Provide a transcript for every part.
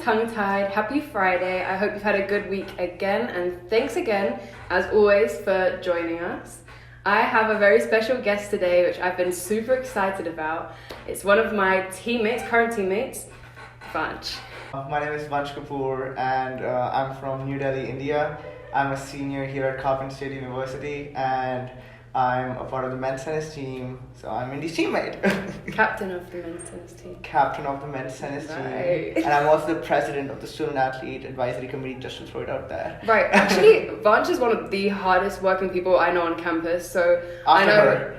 tongue-tied. Happy Friday. I hope you've had a good week again, and thanks again, as always, for joining us. I have a very special guest today, which I've been super excited about. It's one of my current teammates, Vanch. My name is Vanch Kapoor, and I'm from New Delhi, India. I'm a senior here at Carpenter State University, and I'm a part of the men's tennis team, so I'm Indy's teammate. Captain of the men's tennis team. Captain of the men's tennis team. And I'm also the president of the Student Athlete Advisory Committee, just to throw it out there. Right, actually, Vanch is one of the hardest working people I know on campus, so I know...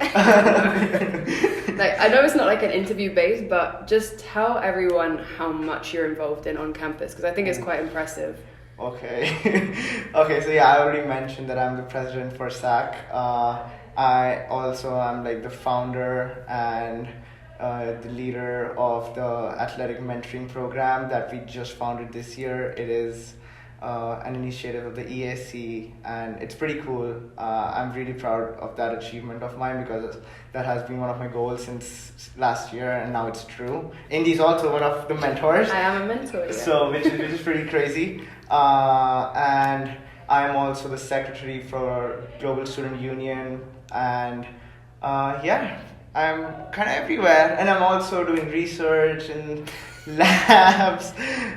I know it's not like an interview base, but just tell everyone how much you're involved in on campus, because I think it's quite impressive. Okay. So yeah, I already mentioned that I'm the president for SAC. I also am like the founder and the leader of the athletic mentoring program that we just founded this year. It is an initiative of the EAC, and it's pretty cool. I'm really proud of that achievement of mine because that has been one of my goals since last year, and now it's true. Indy's also one of the mentors. I am a mentor, yeah. So which is pretty crazy. And I'm also the secretary for Global Student Union, and I'm kind of everywhere, and I'm also doing research in labs,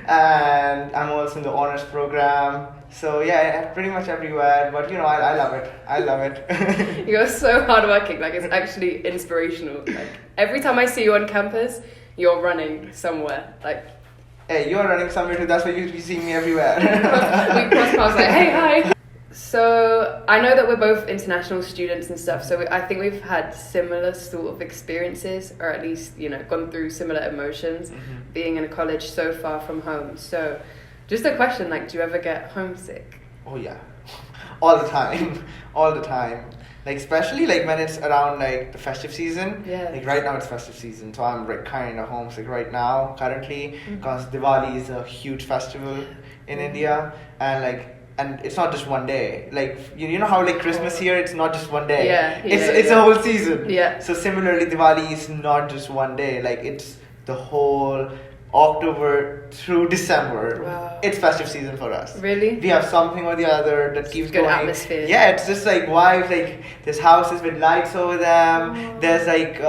and I'm also in the honors program. So yeah, pretty much everywhere, but I love it. You're so hardworking, like it's actually inspirational. Like every time I see you on campus, you're running somewhere, like. Hey, you're running somewhere too, that's why you see me everywhere. We cross paths like, hey, hi. So I know that we're both international students and stuff, so I think we've had similar sort of experiences, or at least, gone through similar emotions, being in a college so far from home. So just a question, like, do you ever get homesick? Oh yeah, all the time. Like especially like when it's around like the festive season. Yeah. Like right now it's festive season, so I'm like kind of homesick right now currently because Diwali is a huge festival in India, and it's not just one day. Like you know how like Christmas here, it's not just one day. It's a whole season. Yeah. So similarly, Diwali is not just one day. Like it's the whole October through December. Wow. It's festive season for us. Really? We have something or the other that keeps good going. Atmosphere. Yeah, it's just like vibes. Like there's houses with lights over them. There's like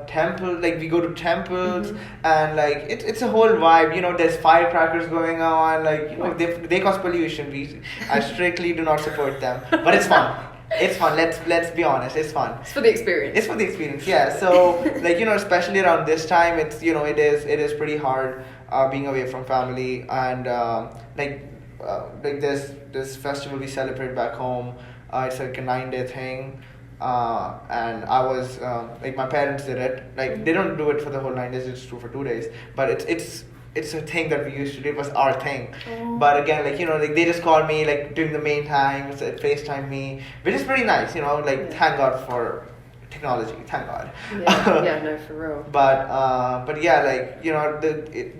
temple. Like we go to temples, and like it's a whole vibe. There's firecrackers going on. Like they cause pollution. I strictly do not support them, but it's fun. It's fun. Let's be honest. It's fun. It's for the experience. Yeah. So especially around this time, it is pretty hard being away from family, and there's this festival we celebrate back home. It's like a 9-day thing, and I was my parents did it. Like they don't do it for the whole 9 days. It's true for 2 days, but it's a thing that we used to do. It was our thing. But again, they just call me during the main times, FaceTime me, which is pretty nice. Thank God for technology. Thank God. Yeah, no, for real. But yeah,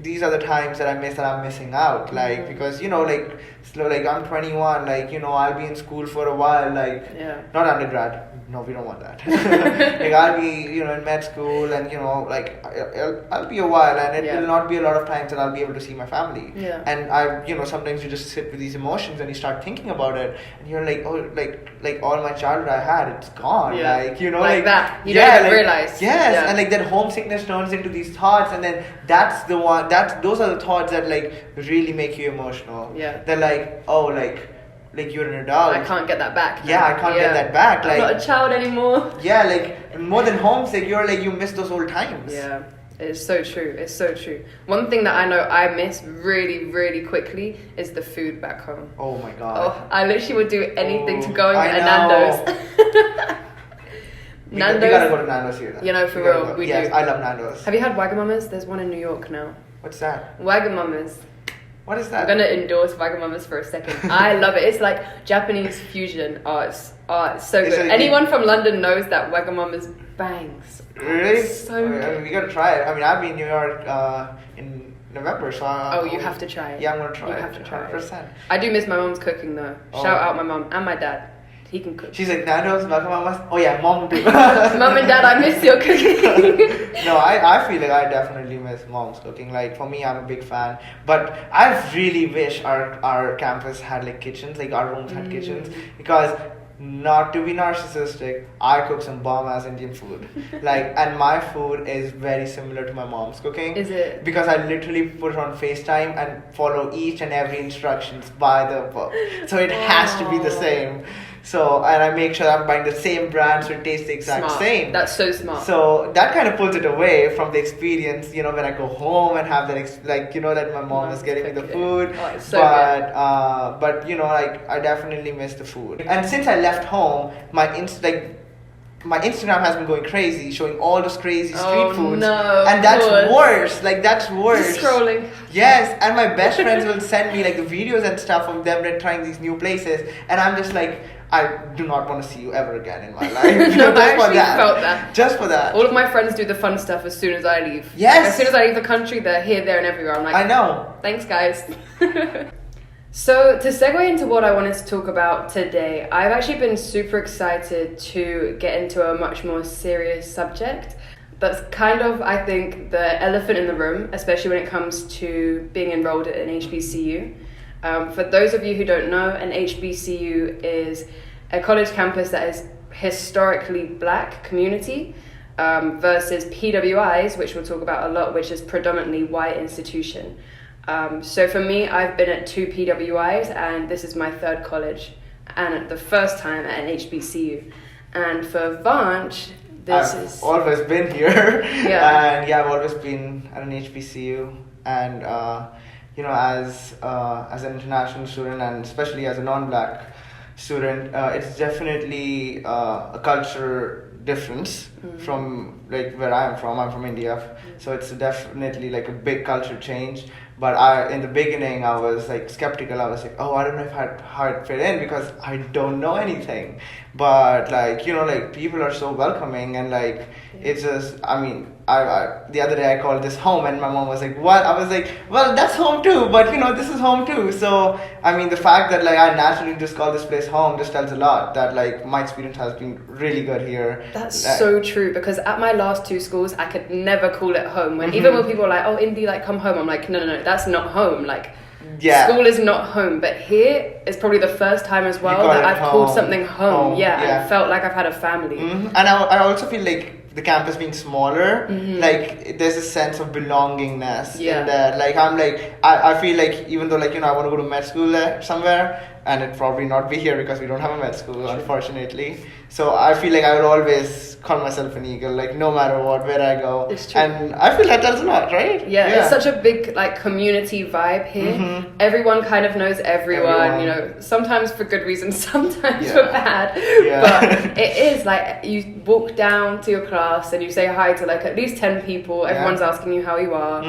these are the times that I'm missing out. Because I'm 21. I'll be in school for a while. Not undergrad. No, we don't want that. I'll be, in med school, and I'll be a while, and it will not be a lot of times that I'll be able to see my family. Yeah. And sometimes you just sit with these emotions and you start thinking about it, and you're like, oh, all my childhood I had, it's gone. Yeah. That. You don't even realize. Yes, yeah. And that homesickness turns into these thoughts, and then those are the thoughts that really make you emotional. Yeah. They're you're an adult. I can't get that back. Yeah, I can't get that back. I'm not a child anymore. Yeah, more than homesick, you're you miss those old times. Yeah, it's so true. It's so true. One thing that I know I miss really, really quickly is the food back home. Oh my God. Oh, I literally would do anything to go and get a Nando's. Nando's. We gotta go to Nando's here. For real, we do. Yes, I love Nando's. Have you had Wagamama's? There's one in New York now. What's that? Wagamama's. What is that? I'm gonna endorse Wagamama's for a second. I love it. It's like Japanese fusion. Oh, it's so good. Anyone from London knows that Wagamama's bangs. Really? It's so good. We gotta try it. I'll be in New York in November, so you have to try it. Yeah, I'm gonna try it. You have to try 100%. it. I do miss my mom's cooking though. Shout out my mom and my dad. He can cook. She's like, Nando's, Mamas. Oh yeah, mom too. Mom and dad, I miss your cooking. No, I feel like I definitely miss mom's cooking. Like for me, I'm a big fan. But I really wish our campus had like kitchens, like our rooms had kitchens, because not to be narcissistic, I cook some bomb ass Indian food. Like, and my food is very similar to my mom's cooking. Is it? Because I literally put it on FaceTime and follow each and every instructions by the book. So it has to be the same. So, and I make sure I'm buying the same brand so it tastes the exact Smart. same. That's so smart. So that kind of pulls it away from the experience, you know, when I go home and have that, like, you know, that my mom is getting me the food. Oh, it's so but you know, like, I definitely miss the food. And since I left home, my Instagram has been going crazy, showing all those crazy street foods. No, and that's worse. Like, that's worse. Just scrolling. Yes, and my best friends will send me like the videos and stuff of them trying these new places, and I'm just like, I do not want to see you ever again in my life. No, I actually felt that. Just for that. All of my friends do the fun stuff as soon as I leave. Yes. Like, as soon as I leave the country, they're here, there, and everywhere. I'm like, I know. Thanks, guys. So, to segue into what I wanted to talk about today, I've actually been super excited to get into a much more serious subject. That's kind of, I think, the elephant in the room, especially when it comes to being enrolled at an HBCU. For those of you who don't know, an HBCU is a college campus that is historically black community versus PWIs, which we'll talk about a lot, which is predominantly white institution. So for me, I've been at 2 PWIs, and this is my 3rd college, and the first time at an HBCU. And for Vanch, I've always been here. Yeah. And yeah, I've always been at an HBCU, and you know, as an international student and especially as a non-black student, it's definitely a culture difference from like where I am from. I'm from India, so it's definitely like a big culture change. But in the beginning, I was like skeptical. I was like, oh, I don't know how it fit in because I don't know anything. But like, you know, like people are so welcoming, and like it's just, I mean, I the other day I called this home, and my mom was like, what? I was like, well, that's home too, but you know, this is home too. So I mean, the fact that like I naturally just call this place home just tells a lot that like my experience has been really good here. That's so true, because at my last 2 schools, I could never call it home. Even when people are like, oh, Indy, like come home, I'm like, no, that's not home. Like, school is not home. But here is probably the first time as well that I've called something home. Yeah, I felt like I've had a family. And I also feel like the campus being smaller, like there's a sense of belongingness in there. Like I'm like, I feel like even though like, you know, I want to go to med school there somewhere, and it'd probably not be here because we don't have a med school, unfortunately. So I feel like I would always call myself an eagle, like no matter what, where I go. It's true. And I feel that tells a lot, right? Yeah, it's such a big like community vibe here. Everyone kind of knows everyone, you know, sometimes for good reasons, sometimes for bad. But it is like you walk down to your class and you say hi to like at least 10 people. Everyone's asking you how you are.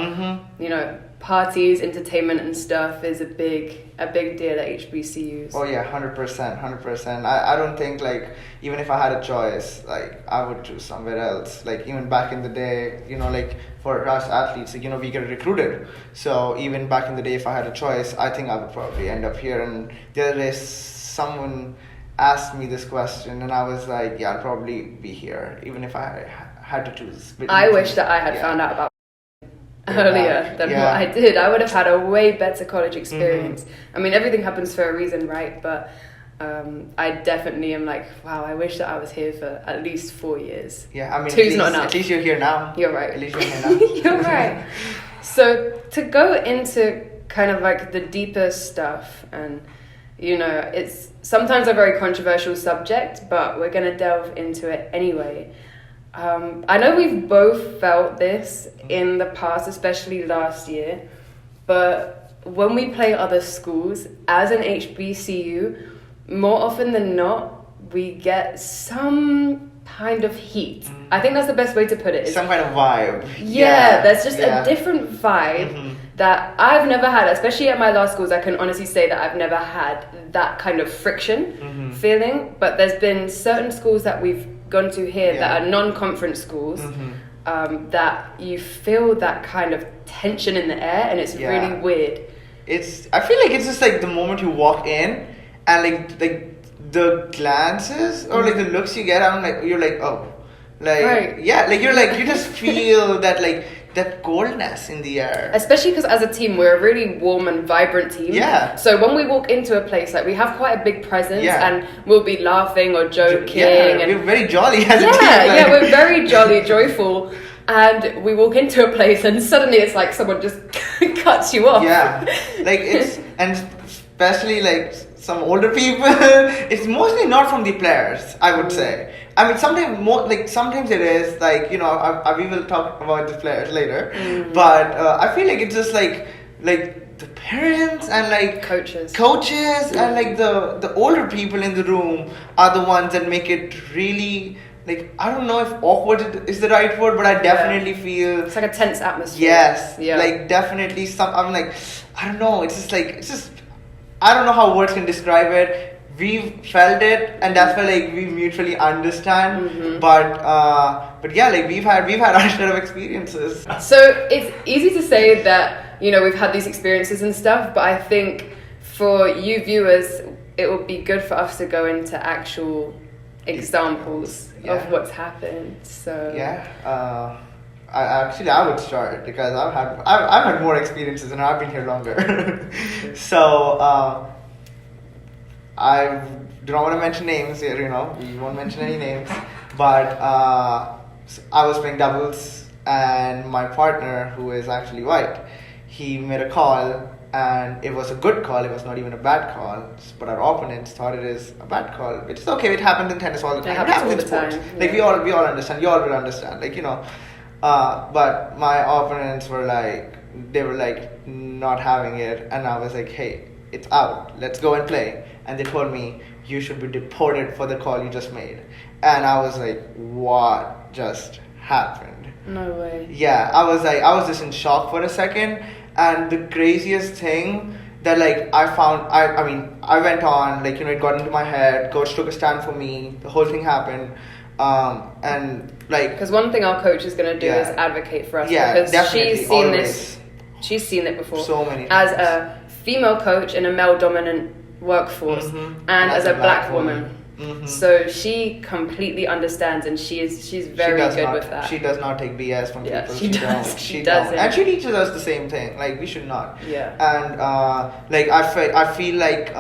You know, parties, entertainment and stuff is a big deal at HBCUs. Oh yeah, 100%. I don't think like, even if I had a choice, like I would choose somewhere else. Like even back in the day, you know, like for us athletes, you know, we get recruited. So even back in the day, if I had a choice, I think I would probably end up here. And the other day, someone asked me this question, and I was like, yeah, I'll probably be here, even if I had to choose. I wish that I had found out about earlier than what I did. I would have had a way better college experience. I mean, everything happens for a reason, right? But I definitely am like, wow, I wish that I was here for at least 4 years. Yeah, I mean, 2's not enough. At least you're here now. You're right. At least you're here now. You're right. So to go into kind of like the deeper stuff, and you know, it's sometimes a very controversial subject, but we're going to delve into it anyway. I know we've both felt this in the past, especially last year, but when we play other schools as an HBCU, more often than not, we get some kind of heat. I think that's the best way to put it. Some kind of vibe. Yeah, there's just a different vibe that I've never had, especially at my last schools. I can honestly say that I've never had that kind of friction feeling, but there's been certain schools that we've gone to here that are non-conference schools that you feel that kind of tension in the air, and it's really weird. I feel like it's just like the moment you walk in, and like the glances or like the looks you get, you're like, oh, like Right. yeah, like you're like you just feel that like that coldness in the air. Especially because as a team, we're a really warm and vibrant team. Yeah. So when we walk into a place, like we have quite a big presence, Yeah. and we'll be laughing or joking. Yeah, and we're very jolly as a team. yeah, we're very jolly, joyful. And we walk into a place, and suddenly it's like someone just cuts you off. Yeah, like it's, and especially like some older people, it's mostly not from the players, I would say. I mean, sometimes it is like, you know, we will talk about the players later, but I feel like it's just like the parents and like Coaches and like the older people in the room are the ones that make it really, like, I don't know if awkward is the right word, but I definitely feel it's like a tense atmosphere. yes, Yeah. like definitely I'm like, I don't know, it's just I don't know how words can describe it. We've felt it, and that's why like we mutually understand. But yeah, like we've had our share of experiences. So it's easy to say that, you know, we've had these experiences and stuff, but I think for you viewers, it would be good for us to go into actual examples of what's happened. So yeah, I would start because I've had more experiences and I've been here longer. So I do not want to mention names here. You know, we won't mention any names. But I was playing doubles, and my partner, who is actually white, he made a call. And it was a good call, it was not even a bad call. But our opponents thought it is a bad call. Which is okay, it happens in tennis all the time. It happens all in the sports. time. Like Yeah. we all understand, you all will understand. Like, you know. But my opponents were like, they were like not having it. And I was like, hey, it's out, let's go and play. And they told me, you should be deported for the call you just made. And I was like, what just happened? no way. Yeah, I was just in shock for a second. And the craziest thing that like I mean, I went on, like, you know, it got into my head, coach took a stand for me, the whole thing happened. And like, Because one thing our coach is going to do Yeah. is advocate for us. Yeah, because definitely, she's seen always. this. She's seen it before. So many as times. a female coach in a male dominant workforce, Mhm. and as a black woman. Mhm. So she completely understands, and she's very does good not, with that. She does not take BS from Yeah, people. she does. Don't. She don't. doesn't. And she teaches us the same thing. Like, we should not. Yeah. And like I feel like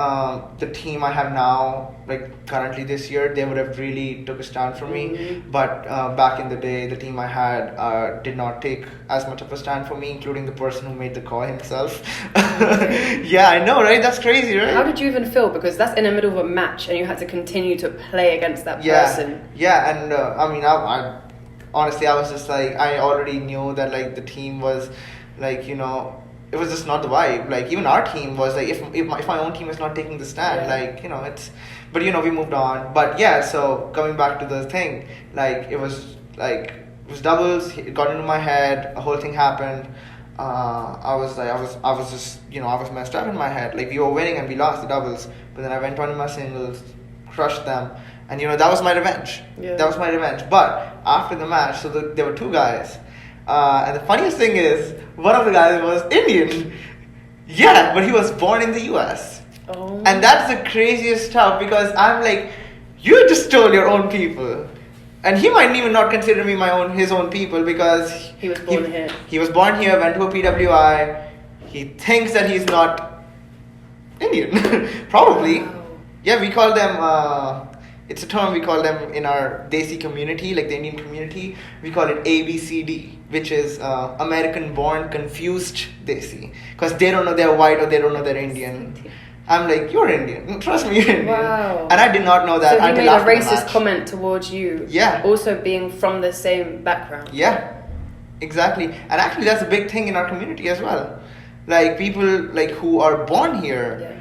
the team I have now, like currently this year, they would have really took a stand for me. Mhm. But back in the day, the team I had did not take as much of a stand for me, including the person who made the call himself. Yeah, I know, right? That's crazy, right? How did you even feel? Because that's in the middle of a match, and you had to continue to play against that person. Yeah, and I mean, I honestly, I was just like, I already knew that like the team was like, you know, it was just not the vibe. Like, even our team was like, if my own team is not taking the stand, Yeah. like, you know, it's, but you know, we moved on. But yeah, so coming back to the thing, like, it was doubles. It got into my head. A whole thing happened. I was just, you know, I was messed up in my head. Like, we were winning and we lost the doubles, but then I went on in my singles, crushed them, and you know, that was my revenge. Yeah. That was my revenge. But after the match, so there were two guys, and the funniest thing is, one of the guys was Indian. Yeah, but he was born in the US. Oh. And that's the craziest stuff, because I'm like, you just stole your own people. And he might even not consider me his own people, because He was born here. He was born here, went to a PWI. He thinks that he's not Indian. Probably. Wow. Yeah, we call them, it's a term we call them in our Desi community, like the Indian community. We call it ABCD, which is American born confused Desi. Because they don't know they're white or they don't know they're Indian. I'm like, you're Indian. Trust me, you're Indian. Wow. And I did not know that So he until made a after the racist match. comment towards you. Yeah. Also being from the same background. Yeah, exactly. And actually, that's a big thing in our community as well. Like, people like who are born here,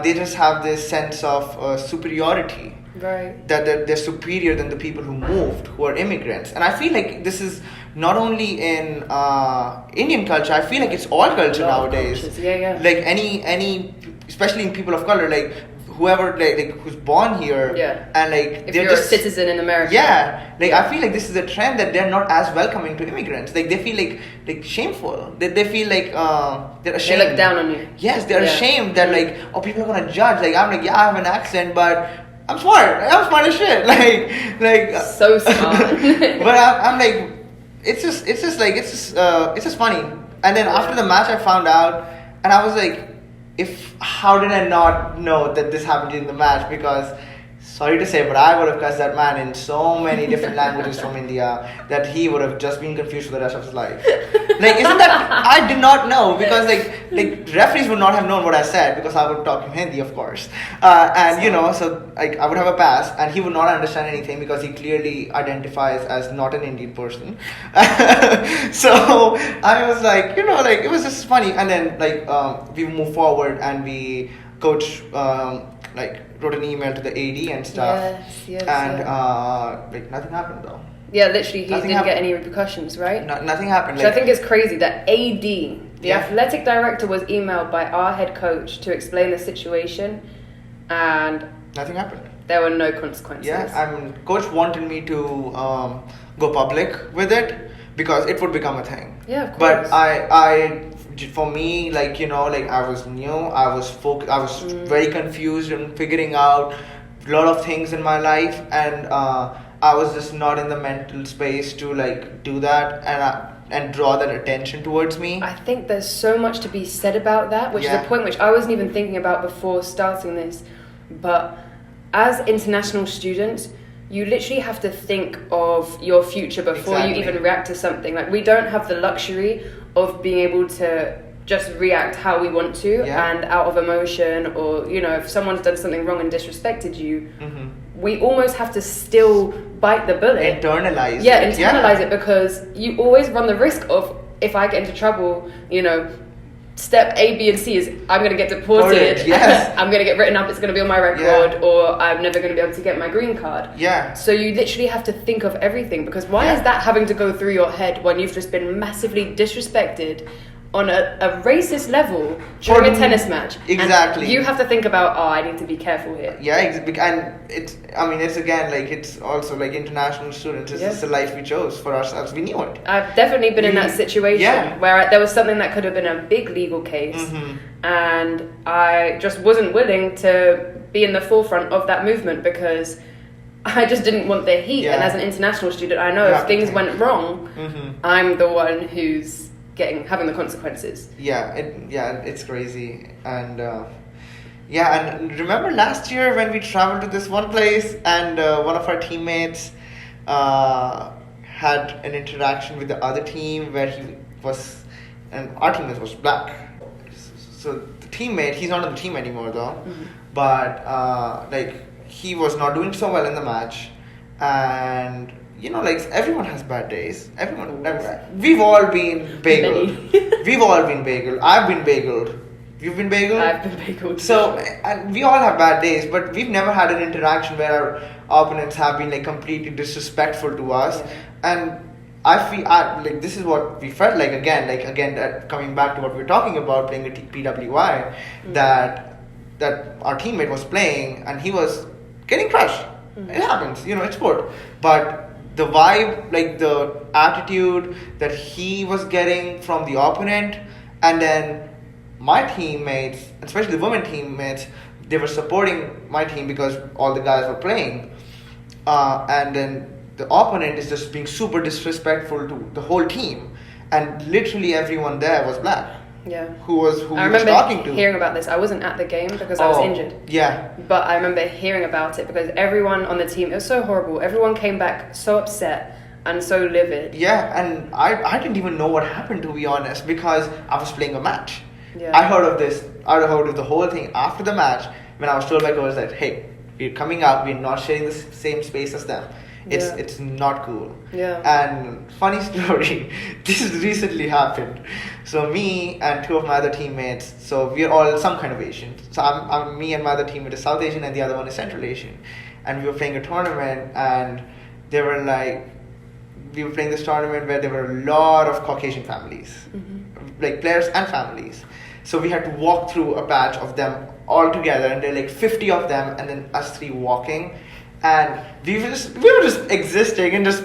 they just have this sense of superiority. Right. That they're superior than the people who moved, who are immigrants. And I feel like this is not only in Indian culture, I feel like it's all culture A lot of nowadays. cultures. Yeah. Like any, especially in people of color, like whoever like who's born here, Yeah. and like If they're you're just a citizen in America. Yeah, like I feel like this is a trend that they're not as welcoming to immigrants. Like, they feel like shameful. They feel like they're ashamed. They look down on you. Yes, they're Yeah. ashamed that like, oh, people are gonna judge. Like, I'm like, yeah, I have an accent, but I'm smart. I'm smart as shit. Like So smart. but I'm like, it's just funny. And then after the match, I found out, and I was like, how did I not know that this happened in the match? Because, sorry to say, but I would have cussed that man in so many different languages from India that he would have just been confused for the rest of his life. Like, isn't that? I did not know, because like referees would not have known what I said, because I would talk in Hindi, of course, and so like I would have a pass, and he would not understand anything because he clearly identifies as not an Indian person. So I was like, it was just funny, and then we moved forward, and coach wrote an email to the AD and stuff, and nothing happened though. Yeah, literally, he didn't get any repercussions, right? Nothing happened. So I think it's crazy that AD, the athletic director, was emailed by our head coach to explain the situation, and nothing happened. There were no consequences. Yeah, coach wanted me to go public with it because it would become a thing. Yeah, of course. But for me, I was new, I was focused, I was very confused and figuring out a lot of things in my life, and I was just not in the mental space to do that and draw that attention towards me. I think there's so much to be said about that, which is a point which I wasn't even thinking about before starting this. But as international students, you literally have to think of your future before you even react to something. Like, we don't have the luxury of being able to just react how we want to and out of emotion, or if someone's done something wrong and disrespected you, we almost have to still bite the bullet, internalize it, because you always run the risk of, if I get into trouble, step A, B, and C is I'm going to get deported. I'm going to get written up. It's going to be on my record, or I'm never going to be able to get my green card. So you literally have to think of everything, because why is that having to go through your head when you've just been massively disrespected on a racist level during a tennis match? Exactly. And you have to think about, I need to be careful here. And it's again, it's also international students. It's just the life we chose for ourselves. We knew it. I've definitely been in that situation where there was something that could have been a big legal case, and I just wasn't willing to be in the forefront of that movement because I just didn't want the heat. And as an international student, I know if things went wrong, I'm the one who's having the consequences. It's crazy. And and remember last year when we traveled to this one place, and one of our teammates had an interaction with the other team where and our teammate was black. So the teammate, he's not on the team anymore though, but he was not doing so well in the match, and everyone has bad days. We've all been bageled. We've all been bageled. I've been bageled. You've been bageled? I've been bageled. So, and we all have bad days, but we've never had an interaction where our opponents have been completely disrespectful to us. And I feel this is what we felt like again, that coming back to what we were talking about, playing a PWI, that our teammate was playing and he was getting crushed. It happens, it's sport. But the vibe, the attitude that he was getting from the opponent, and then my teammates, especially the women teammates, they were supporting my team because all the guys were playing, and then the opponent is just being super disrespectful to the whole team, and literally everyone there was black. Who was talking to. I remember hearing about this. I wasn't at the game because I was injured. But I remember hearing about it because everyone on the team, it was so horrible. Everyone came back so upset and so livid. And I didn't even know what happened, to be honest, because I was playing a match. I heard of the whole thing after the match when I was told by coach that, hey, we're coming out, we're not sharing the same space as them. It's not cool. And funny story, this recently happened. So me and two of my other teammates, so we're all some kind of Asian. So me and my other teammate is South Asian and the other one is Central Asian. And we were playing a tournament, and we were playing this tournament where there were a lot of Caucasian families, players and families. So we had to walk through a patch of them all together, and there were 50 of them, and then us three walking. And we were just existing and just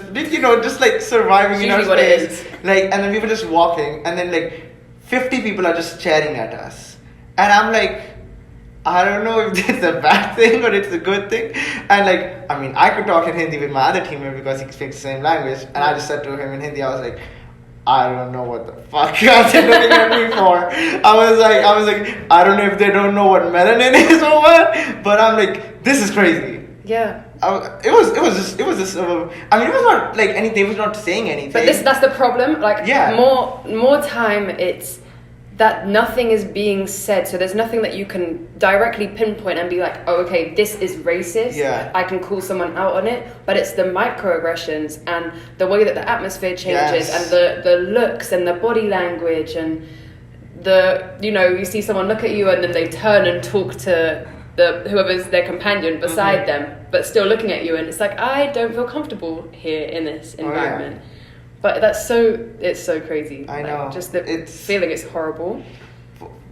surviving in our space. And then we were just walking, and then 50 people are just staring at us. And I'm like, I don't know if it's a bad thing or it's a good thing. And like, I mean, I could talk in Hindi with my other teammate because he speaks the same language. And I just said to him in Hindi, I was like, I don't know what the fuck you guys are looking at me for. I was like, I don't know if they don't know what melanin is or what. But I'm like, this is crazy. Yeah. It was just. I mean, it was not like anything. They was not saying anything. But that's the problem. Like, yeah. more time, it's that nothing is being said, so there's nothing that you can directly pinpoint and be like, oh, okay, this is racist. Yeah. I can call someone out on it, but it's the microaggressions and the way that the atmosphere changes, yes. and the looks and the body language and you see someone look at you and then they turn and talk to whoever's their companion beside them, but still looking at you, and it's like, I don't feel comfortable here in this environment. But it's so crazy. I know. Just the feeling is horrible.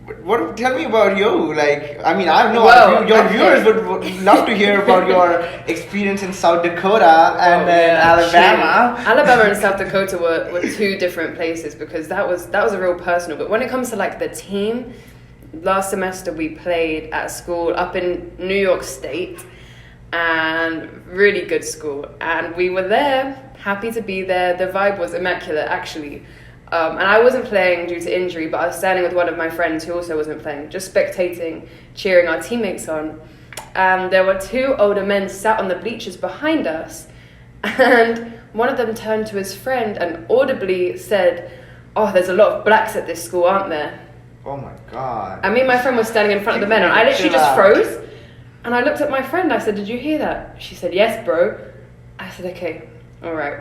Tell me about you. Like, I mean, I know your viewers would love to hear about your experience in South Dakota and then Alabama. Alabama and South Dakota were two different places, because that was a real personal. But when it comes to like the team, last semester we played at a school up in New York State, and really good school, and we were there. Happy to be there. The vibe was immaculate, actually. And I wasn't playing due to injury, but I was standing with one of my friends who also wasn't playing, just spectating, cheering our teammates on. And there were two older men sat on the bleachers behind us, and one of them turned to his friend and audibly said, "Oh, there's a lot of blacks at this school, aren't there?" Oh my God. And me and my friend were standing in front of the men, and I literally just froze. And I looked at my friend, I said, "Did you hear that?" She said, "Yes, bro." I said, "Okay. All right."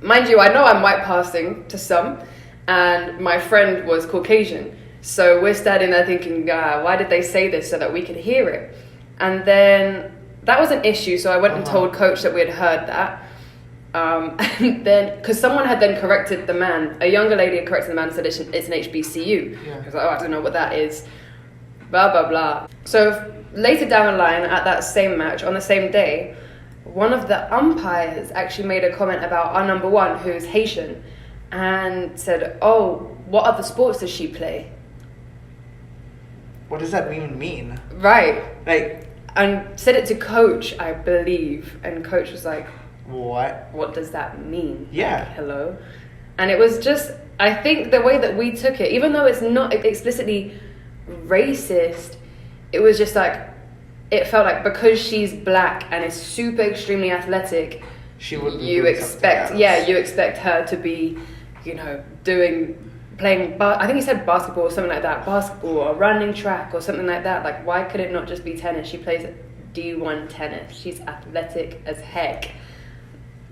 Mind you, I know I'm white passing to some, and my friend was Caucasian. So we're standing there thinking, why did they say this so that we could hear it? And then that was an issue, so I went and told coach that we had heard that. And then, because someone had then corrected the man, a younger lady had corrected the man and said it's an HBCU. Yeah. I was like, I don't know what that is. Blah, blah, blah. So later down the line, at that same match, on the same day, one of the umpires actually made a comment about our number one, who's Haitian, and said, "Oh, what other sports does she play?" What does that even mean? Right. Like, and said it to coach, I believe, and coach was like, what does that mean? Yeah. Like, hello? And it was just, I think the way that we took it, even though it's not explicitly racist, it was just like, it felt like because she's black and is super extremely athletic, you expect her to be, playing, I think he said basketball or something like that, basketball or running track or something like that. Like, why could it not just be tennis? She plays D1 tennis. She's athletic as heck.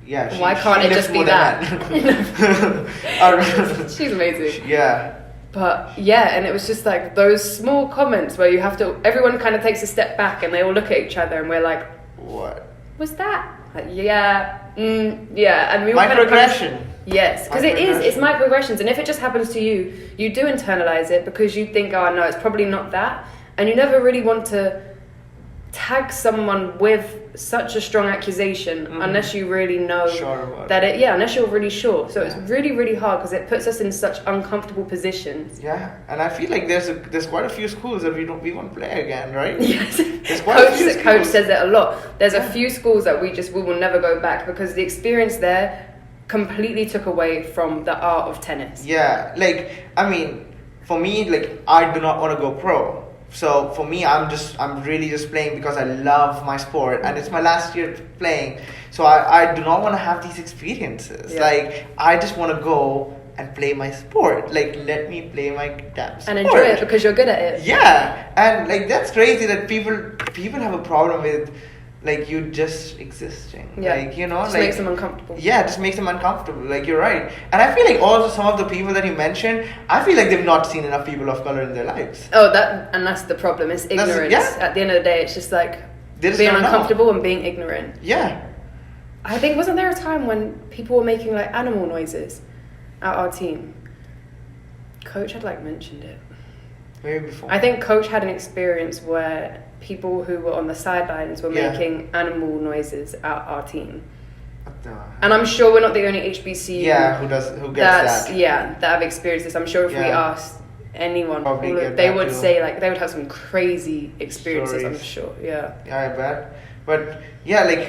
Yeah. Why can't it just be that? She's amazing. Yeah. But yeah, and it was just like those small comments where everyone kind of takes a step back and they all look at each other and we're like, what was that? Like, yeah, and we microaggression. Yes, because it's microaggressions, and if it just happens to you, you do internalize it because you think, oh no, it's probably not that, and you never really want to tag someone with such a strong accusation unless you really know unless you're really sure. So it's really, really hard because it puts us in such uncomfortable positions. Yeah, and I feel like there's quite a few schools that we won't play again, right? Yes. There's quite a few schools. Coach says it a lot. There's a few schools that we will never go back because the experience there completely took away from the art of tennis. Yeah, like, I mean, for me, like, I do not want to go pro. So for me, I'm really just playing because I love my sport and it's my last year playing. So I do not want to have these experiences. Yeah. Like, I just want to go and play my sport. Like, let me play my damn sport. And enjoy it because you're good at it. Yeah. And like, that's crazy that people have a problem with like you just existing. Yeah. Like, just makes them uncomfortable. Yeah, just makes them uncomfortable. Like, you're right. And I feel like also some of the people that you mentioned, I feel like they've not seen enough people of color in their lives. Oh, that's the problem. It's ignorance. At the end of the day, it's just like being uncomfortable and being ignorant. Yeah. I think, wasn't there a time when people were making like animal noises at our team? Coach had like mentioned it. Maybe before. I think coach had an experience where people who were on the sidelines were making animal noises at our team. And I'm sure we're not the only HBCU. Who gets that? Yeah, that have experienced this. I'm sure if we asked anyone, Probably get they that would too. say like they would have some crazy experiences. I'm Stories. sure. Yeah. Yeah, I bet. But yeah, like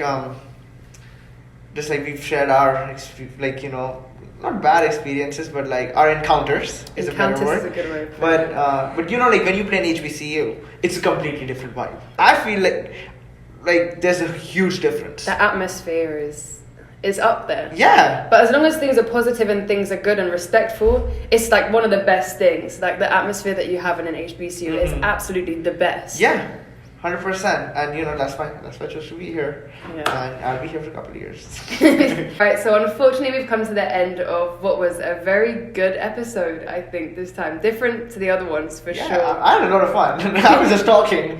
just like we've shared our like, you know, not bad experiences, but like our encounters is a better word. Is a good word. For it. But you know, like when you play an HBCU, it's a completely different vibe. I feel like there's a huge difference. The atmosphere is up there. Yeah. But as long as things are positive and things are good and respectful, it's like one of the best things. Like the atmosphere that you have in an HBCU is absolutely the best. Yeah, 100%. And you know, that's why I chose to be here. Yeah. And I'll be here for a couple of years. Right, so unfortunately we've come to the end of what was a very good episode, I think, this time. Different to the other ones, for Yeah, sure. I had a lot of fun. I was just talking.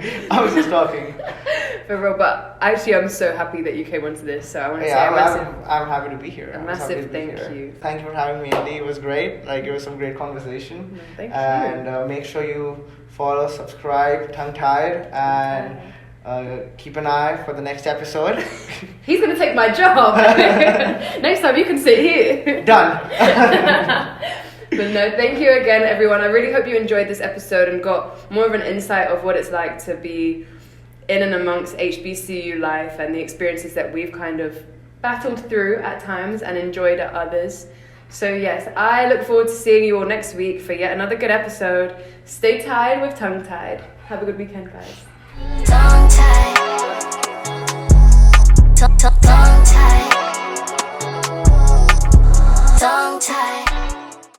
For real, but actually I'm so happy that you came onto this, so I want to say I'm happy to be here. a massive thank you. Thank you for having me, Andy. It was great. Like, it was some great conversation. Thank you. And make sure you follow, subscribe, Tongue Tied, and keep an eye for the next episode. He's going to take my job. Next time you can sit here. Done. But no, thank you again, everyone. I really hope you enjoyed this episode and got more of an insight of what it's like to be in and amongst HBCU life and the experiences that we've kind of battled through at times and enjoyed at others. So yes, I look forward to seeing you all next week for yet another good episode. Stay tied with Tongue Tied. Have a good weekend, guys. Tongue tied. Tongue tied.